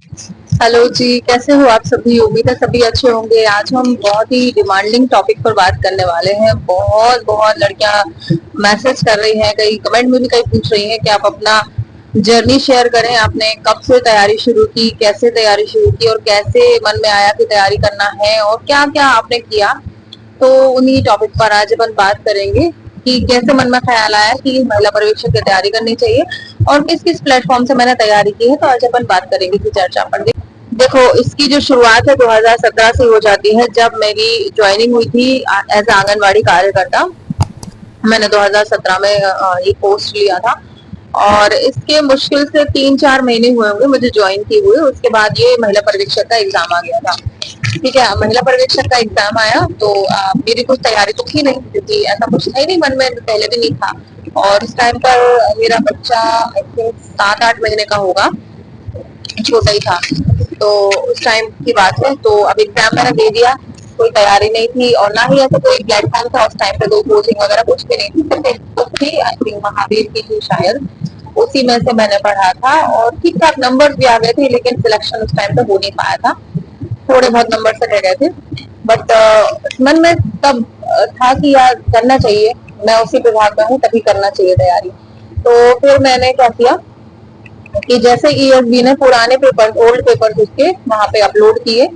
Hello जी, कैसे हो आप सभी? उम्मीद है सभी अच्छे होंगे। आज हम बहुत ही डिमांडिंग टॉपिक पर बात करने वाले हैं। बहुत बहुत लड़कियां मैसेज कर रही हैं, कई कमेंट में भी कई पूछ रही हैं कि आप अपना जर्नी शेयर करें। आपने कब से तैयारी शुरू की, कैसे तैयारी शुरू की और कैसे मन में आया कि तैयारी करना है और क्या क्या आपने किया। तो उन्हीं टॉपिक पर आज अपन बात करेंगे कि कैसे मन में ख्याल आया कि महिला पर्यवेक्षक की तैयारी करनी चाहिए और किस किस प्लेटफॉर्म से मैंने तैयारी की है। तो आज अपन बात करेंगे इसी चर्चा पर। देखो, इसकी जो शुरुआत है 2017 से हो जाती है, जब मेरी ज्वाइनिंग हुई थी एज आंगनवाड़ी कार्यकर्ता। मैंने 2017 में ये पोस्ट लिया था और इसके मुश्किल से 3-4 महीने हुए होंगे मुझे ज्वाइन किए हुए। उसके बाद ये महिला पर्यवेक्षक का एग्जाम आ गया था। ठीक है, महिला पर्यवेक्षक का एग्जाम आया तो मेरी कुछ तैयारी तो थी नहीं, क्योंकि ऐसा कुछ है नहीं मन में, पहले भी नहीं था। और उस टाइम पर मेरा बच्चा आई थिंक 7-8 महीने का होगा, छोटा ही था। तो उस टाइम की बात है। तो अब एग्जाम मैंने दे दिया, कोई तैयारी नहीं थी और ना ही ऐसा कोई प्लेटफॉर्म था उस टाइम पे, कोई कोचिंग वगैरह कुछ भी नहीं थी। सिर्फ एक बुक थी, आई थिंक महावीर की थी शायद, उसी में से मैंने पढ़ा था और ठीक ठाक नंबर भी आ गए थे, लेकिन सिलेक्शन उस टाइम पे हो नहीं पाया था। थोड़े बहुत नंबर से रह गए थे। बट मन में तब था कि यार करना चाहिए, मैं उसी विभाग में हूँ तभी करना चाहिए तैयारी। तो फिर मैंने क्या किया कि जैसे ईएसबी ने पुराने पेपर, ओल्ड पेपर्स उसके वहां पे अपलोड किए,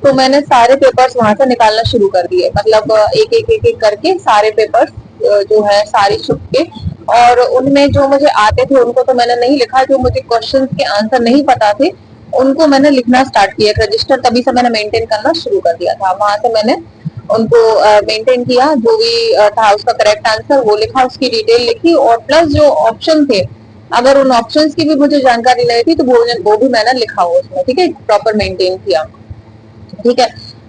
तो मैंने सारे पेपर्स वहां से निकालना शुरू कर दिए। मतलब एक एक करके सारे पेपर्स जो है सारी छुप के, और उनमें जो मुझे आते थे उनको तो मैंने नहीं लिखा, जो मुझे क्वेश्चंस के आंसर नहीं पता थे उनको मैंने लिखना स्टार्ट किया। रजिस्टर तभी से मैंने मेंटेन करना शुरू कर दिया था। वहां से मैंने उनको मेंटेन किया, जो भी था उसका करेक्ट आंसर वो लिखा, उसकी डिटेल लिखी, और प्लस जो ऑप्शन थे, अगर उन ऑप्शंस की भी मुझे जानकारी नहीं थी तो वो भी मैंने लिखा हो उसमें। ठीक है, प्रॉपर मेंटेन किया। ठीक है।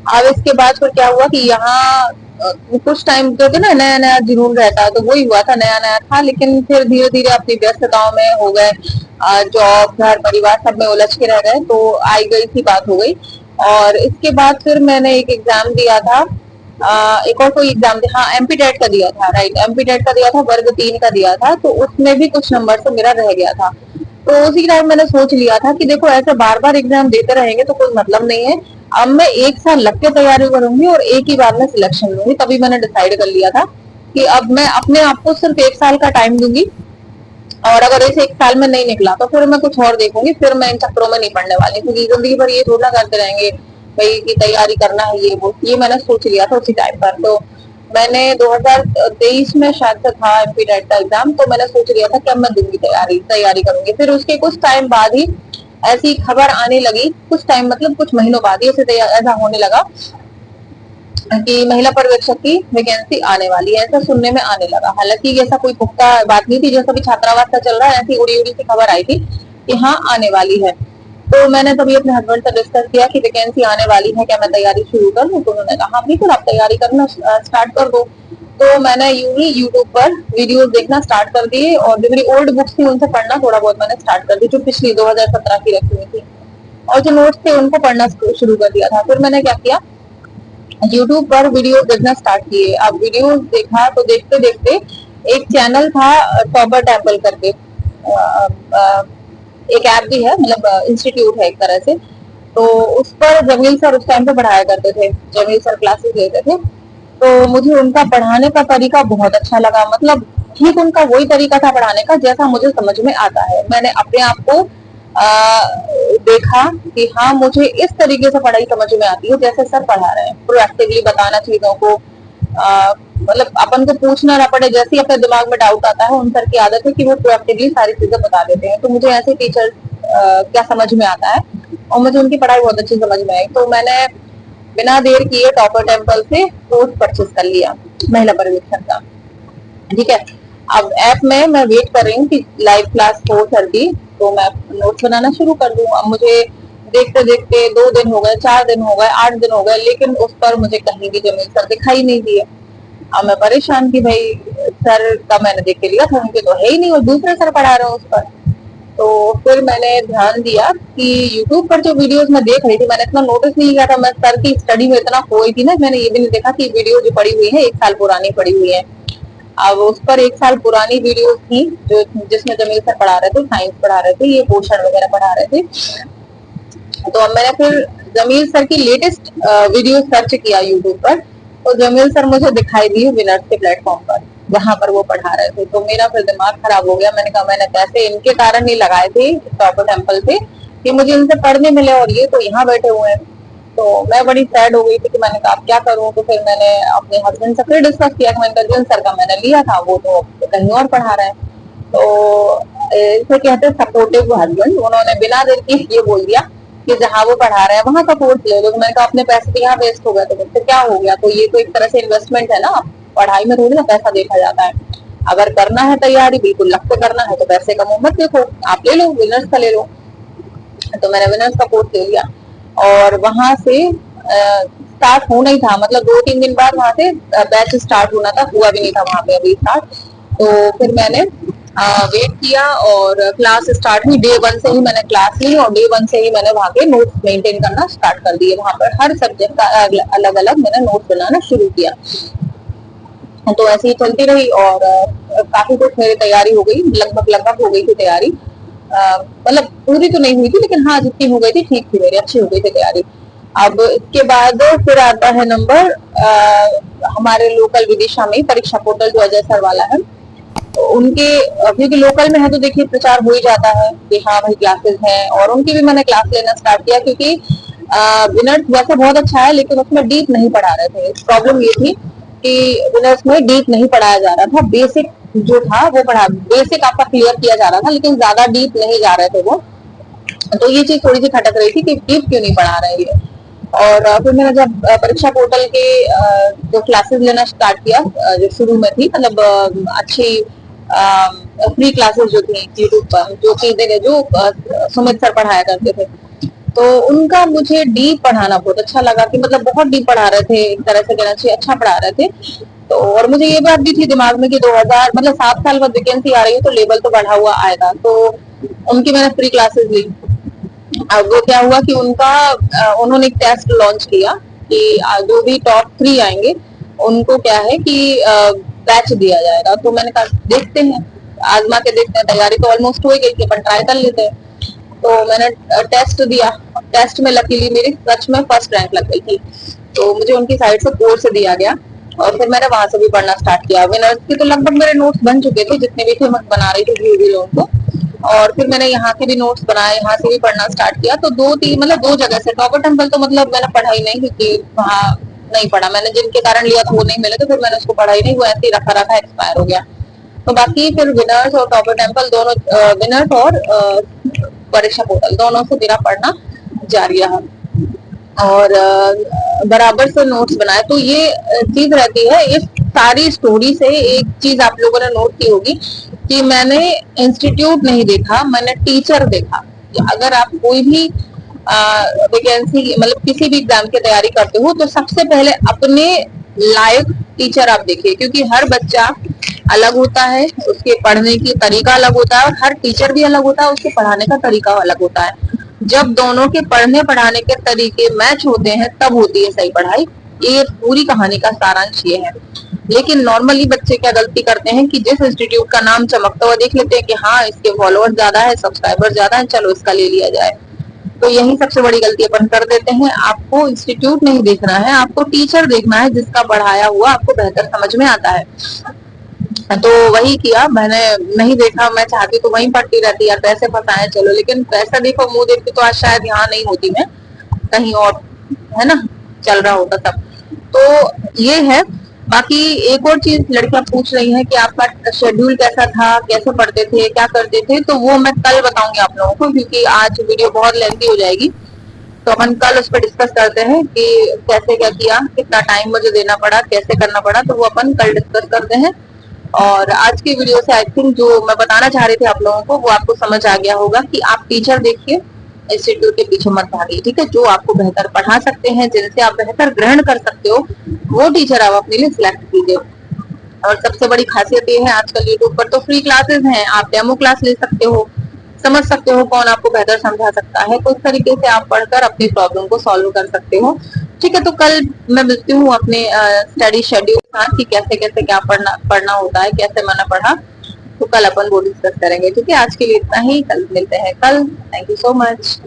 अब इसके बाद फिर क्या हुआ कि यहाँ कुछ टाइम तो ना नया नया जुनून रहता है, तो वही हुआ था, नया नया था। लेकिन फिर धीरे धीरे अपनी व्यस्तताओं में हो गए, जॉब घर परिवार सब में उलझ के रह गए, तो आई गई थी बात हो गई। और इसके बाद फिर मैंने एक एग्जाम दिया था, एक और कोई एग्जाम दिया, हाँ एमपी टेट का दिया था, राइट, एमपी टेट का दिया था, वर्ग 3 का दिया था। तो उसमें भी कुछ नंबर से मेरा रह गया था। तो उसी टाइम मैंने सोच लिया था कि देखो, ऐसे बार बार एग्जाम देते रहेंगे तो कोई मतलब नहीं है। अब मैं 1 साल लग के तैयारी करूंगी और एक ही बार में सिलेक्शन लूंगी। तभी मैंने डिसाइड कर लिया था कि अब मैं अपने आप को सिर्फ 1 साल का टाइम दूंगी, और अगर इस 1 साल में नहीं निकला तो फिर मैं कुछ और देखूंगी। फिर मैं इन चक्करों में नहीं पड़ने वाली, क्योंकि जिंदगी भर ये थोड़ा करते रहेंगे भाई की तैयारी करना है, ये वो। ये मैंने सोच लिया था उसी टाइम पर। तो मैंने 2023 में शायद से था एमपी टेट का एग्जाम, तो मैंने सोच लिया था कि अब मैं दूंगी, तैयारी तैयारी करूंगी। फिर उसके कुछ टाइम बाद ही ऐसी खबर आने लगी, कुछ टाइम मतलब कुछ महीनों बाद ही ऐसा होने लगा कि महिला पर्यवेक्षक की वैकेंसी आने वाली है, ऐसा सुनने में आने लगा। हालांकि ऐसा कोई पुख्ता बात नहीं थी, जैसा भी छात्रावास का चल रहा है ऐसी उड़ी उड़ी सी खबर आई थी कि हाँ आने वाली है। तो मैंने तभी अपने हस्बैंड से डिस्कस किया कि वैकेंसी आने वाली है, क्या मैं तैयारी शुरू कर दूं? तो उन्होंने कहा हाँ बिल्कुल, आप तैयारी करना स्टार्ट कर दो। तो मैंने यूं ही यूट्यूब पर वीडियोस देखना स्टार्ट कर दिए, और जो मेरी ओल्ड बुक्स थी उनसे पढ़ना थोड़ा बहुत मैंने स्टार्ट कर दी, जो पिछली 2017 की रखी हुई थी, और जो नोट्स थे उनको पढ़ना शुरू कर दिया था। फिर मैंने क्या किया, यूट्यूब पर वीडियो देखना स्टार्ट किए। अब वीडियो देखा तो देखते देखते एक चैनल था टॉपर टेम्पल करके, एक ऐप भी है, मतलब इंस्टीट्यूट है एक तरह से। तो उस पर जमील सर उस टाइम पे पढ़ाया करते थे, जमील सर क्लासेस लेते थे। तो मुझे उनका पढ़ाने का तरीका बहुत अच्छा लगा। मतलब ठीक उनका वही तरीका था पढ़ाने का जैसा मुझे समझ में आता है। मैंने अपने आप को देखा कि हाँ मुझे इस तरीके से पढ़ाई समझ में आती है जैसे सर पढ़ा रहे हैं, प्रोएक्टिवली बताना चीजों को। मतलब अपन को पूछना ना पड़े, जैसे ही अपने दिमाग में डाउट आता है, उन सर की आदत है कि वो प्रोएक्टिवली सारी चीजें बता देते हैं। तो मुझे ऐसे टीचर क्या समझ में आता है, और मुझे उनकी पढ़ाई बहुत अच्छी समझ में आई। तो मैंने बिना देर किए टॉपर टेम्पल से कोर्स परचेज कर लिया महिला पर्यवेक्षण का। ठीक है। अब ऐप में मैं वेट कर रही हूँ कि लाइव क्लास हो सर की, तो मैं नोट्स बनाना शुरू कर दूं। अब मुझे देखते देखते 2 दिन हो गए, 4 दिन हो गए, 8 दिन हो गए, लेकिन उस पर मुझे कहीं भी जमील सर दिखाई नहीं दिए। अब मैं परेशान कि भाई सर का मैंने देख के लिया था, उनके तो है ही नहीं और दूसरे सर पढ़ा रहे हैं उस पर। तो फिर मैंने ध्यान दिया कि यूट्यूब पर जो वीडियोस मैं देख रही थी, मैंने इतना नोटिस नहीं किया था, मैं सर की स्टडी में इतना खोई थी ना, मैंने ये भी नहीं देखा कि वीडियो जो पड़ी हुई है 1 साल पुरानी पड़ी हुई है। अब उस पर 1 साल पुरानी वीडियोस थी, जो जिसमें जमील सर पढ़ा रहे थे, साइंस पढ़ा रहे थे, ये पोषण वगैरह पढ़ा रहे थे। तो अब मैंने फिर जमील सर की लेटेस्ट वीडियो सर्च किया यूट्यूब पर, तो जमील सर मुझे दिखाई दिए विनर्स के प्लेटफॉर्म पर, वहां पर वो पढ़ा रहे थे। तो मेरा फिर दिमाग खराब हो गया, मैंने कहा मैंने पैसे इनके कारण ही लगाए थे टॉपर टेम्पल से कि मुझे इनसे पढ़ने मिले, और ये तो यहाँ बैठे हुए हैं। तो मैं बड़ी सैड हो गई थी कि मैंने कहा अब क्या करूं। तो फिर मैंने अपने हस्बैंड से फिर डिस्कस किया कि मैंने कहा सर का मैंने लिया था, वो तो कहीं और पढ़ा रहे हैं। तो इसे कहते हैं सपोर्टिव हस्बैंड। उन्होंने बिना देर के ये बोल दिया कि जहाँ वो पढ़ा रहे हैं वहां का कोर्स ले लो। तो मैंने कहा अपने पैसे तो यहाँ वेस्ट हो गए, तो मुझसे क्या हो गया। तो ये तो एक तरह से इन्वेस्टमेंट है ना, पढ़ाई में थोड़ी ना पैसा देखा जाता है। अगर करना है तैयारी बिल्कुल लग के करना है तो पैसे का मुंह मत देखो, आप ले लो विनर्स का ले लो। तो मैंने विनर्स का कोर्स ले लिया, और वहां से स्टार्ट होना ही था, मतलब 2-3 दिन बाद वहां से बैच स्टार्ट होना था, हुआ भी नहीं था वहां पे अभी स्टार्ट। तो फिर मैंने वेट किया और क्लास स्टार्ट हुई। डे 1 से ही मैंने क्लास ली, और डे 1 से ही मैंने वहां के नोट्स मेंटेन करना स्टार्ट कर दिए। वहां पर हर सब्जेक्ट का अलग अलग मैंने नोट बनाना शुरू किया। तो ऐसे ही चलती रही, और काफी कुछ मेरी तैयारी हो गई, लगभग हो गई थी तैयारी। मतलब पूरी तो नहीं हुई थी, लेकिन हाँ जितनी हो गई थी ठीक थी, मेरी अच्छी हो गई थी तैयारी। अब इसके बाद फिर आता है नंबर हमारे लोकल विदिशा में परीक्षा पोर्टल जो अजय सर वाला है, तो उनके क्योंकि लोकल में है तो देखिए प्रचार हो ही जाता है कि हाँ भाई क्लासेस हैं, और उनकी भी मैंने क्लास लेना स्टार्ट किया। क्योंकि विनर्स वैसे बहुत अच्छा है, लेकिन उसमें डीप नहीं पढ़ा रहे थे। प्रॉब्लम ये थी कि विनर्स में डीप नहीं पढ़ाया जा रहा था, बेसिक जो था वो पढ़ा, बेसिक आपका क्लियर किया जा रहा था, लेकिन ज्यादा डीप नहीं जा रहे थे वो। तो ये चीज थोड़ी सी खटक रही थी कि डीप क्यों नहीं पढ़ा रहे हैं। और फिर मैंने जब परीक्षा पोर्टल के जो क्लासेस लेना स्टार्ट किया, जो शुरू में थी, मतलब अच्छी फ्री क्लासेस जो थी यूट्यूब पर, जो चीजें जो सुमित सर पढ़ाया करते थे, तो उनका मुझे डीप पढ़ाना बहुत अच्छा लगा कि मतलब बहुत डीप पढ़ा रहे थे, एक तरह से कहना चाहिए अच्छा पढ़ा रहे थे। तो और मुझे ये बात भी थी दिमाग में कि 2000 मतलब 7 साल बाद वैकेंसी आ रही है तो लेवल तो बढ़ा हुआ आएगा। तो उनकी मैंने फ्री क्लासेस ली। अब वो क्या हुआ कि उन्होंने एक टेस्ट लॉन्च किया कि जो भी टॉप 3 आएंगे उनको क्या है कि बैच दिया जाएगा। तो मैंने कहा देखते हैं, आजमा के देखते हैं, तैयारी तो ऑलमोस्ट हो ही गई थी, अपन ट्राई कर लेते हैं। तो मैंने टेस्ट दिया, टेस्ट में लकीली मेरी सच में फर्स्ट रैंक लग गई थी। तो मुझे उनकी साइड से कोर्स दिया गया, और फिर मैंने वहां से भी पढ़ना स्टार्ट किया। विनर्स के तो लगभग मेरे नोट्स बन चुके थे, जितने भी थे मैं बना रही थी लोगों को। और फिर मैंने यहाँ के भी नोट्स बनाए, यहाँ से भी पढ़ना स्टार्ट किया। तो 2-3 मतलब 2 जगह से टॉपर टेम्पल तो मतलब मैंने पढ़ाई नहीं, क्योंकि वहाँ नहीं पढ़ा मैंने, जिनके कारण लिया था वो नहीं मिले, तो फिर मैंने उसको पढ़ाई नहीं, वो ऐसे ही रखा एक्सपायर हो गया। तो बाकी फिर विनर्स और टॉपर टेम्पल दोनों, विनर्स और परीक्षा पोर्टल दोनों से मेरा पढ़ना जारी रहा, और बराबर से नोट्स बनाए। तो ये चीज रहती है। इस सारी स्टोरी से एक चीज आप लोगों ने नोट की होगी कि मैंने इंस्टीट्यूट नहीं देखा, मैंने टीचर देखा। अगर आप कोई भी वैकेंसी मतलब किसी भी एग्जाम की तैयारी करते हो तो सबसे पहले अपने लायक टीचर आप देखिए, क्योंकि हर बच्चा अलग होता है, उसके पढ़ने की तरीका अलग होता है, और हर टीचर भी अलग होता है, उसके पढ़ाने का तरीका अलग होता है। जब दोनों के पढ़ने पढ़ाने के तरीके मैच होते हैं तब होती है सही पढ़ाई। ये पूरी कहानी का सारांश ये है। लेकिन नॉर्मली बच्चे क्या गलती करते हैं कि जिस इंस्टीट्यूट का नाम चमकता हुआ देख लेते हैं कि हाँ इसके फॉलोअर ज्यादा है, सब्सक्राइबर ज्यादा है, चलो इसका ले लिया जाए। तो यही सबसे बड़ी गलती अपन कर देते हैं। आपको इंस्टीट्यूट नहीं देखना है, आपको टीचर देखना है जिसका पढ़ाया हुआ आपको बेहतर समझ में आता है। तो वही किया मैंने, नहीं देखा। मैं चाहती तो वहीं पढ़ती रहती यार, पैसे फंसाए चलो, लेकिन पैसा देखो मुंह देख के तो आज शायद यहाँ नहीं होती मैं, कहीं और है ना चल रहा होता सब। तो ये है। बाकी एक और चीज लड़कियां पूछ रही हैं कि आपका शेड्यूल कैसा था, कैसे पढ़ते थे, क्या करते थे, तो वो मैं कल बताऊंगी आप लोगों को, क्योंकि आज वीडियो बहुत लेंथी हो जाएगी। तो अपन कल उस पर डिस्कस करते हैं कि कैसे क्या किया, कितना टाइम मुझे देना पड़ा, कैसे करना पड़ा, तो वो अपन कल डिस्कस करते हैं। और आज की वीडियो से आई थिंक जो मैं बताना चाह रही थी आप लोगों को वो आपको समझ आ गया होगा कि आप टीचर देखिए, इंस्टीट्यूट के पीछे मत भागिए, ठीक है। जो आपको बेहतर पढ़ा सकते हैं, जिनसे आप बेहतर ग्रहण कर सकते हो, वो टीचर आप अपने लिए सिलेक्ट कीजिए। और सबसे बड़ी खासियत ये है आजकल यूट्यूब पर तो फ्री क्लासेस हैं, आप डेमो क्लास ले सकते हो, समझ सकते हो कौन आपको बेहतर समझा सकता है, तो इस तरीके से आप पढ़कर अपनी प्रॉब्लम को सॉल्व कर सकते हो। ठीक है, तो कल मैं मिलती हूँ अपने स्टडी शेड्यूल के साथ कि कैसे कैसे क्या पढ़ना होता है, कैसे मैंने पढ़ा। तो कल अपन वो डिस्कस करेंगे, ठीक है। आज के लिए इतना ही, कल मिलते हैं कल। Thank you so much.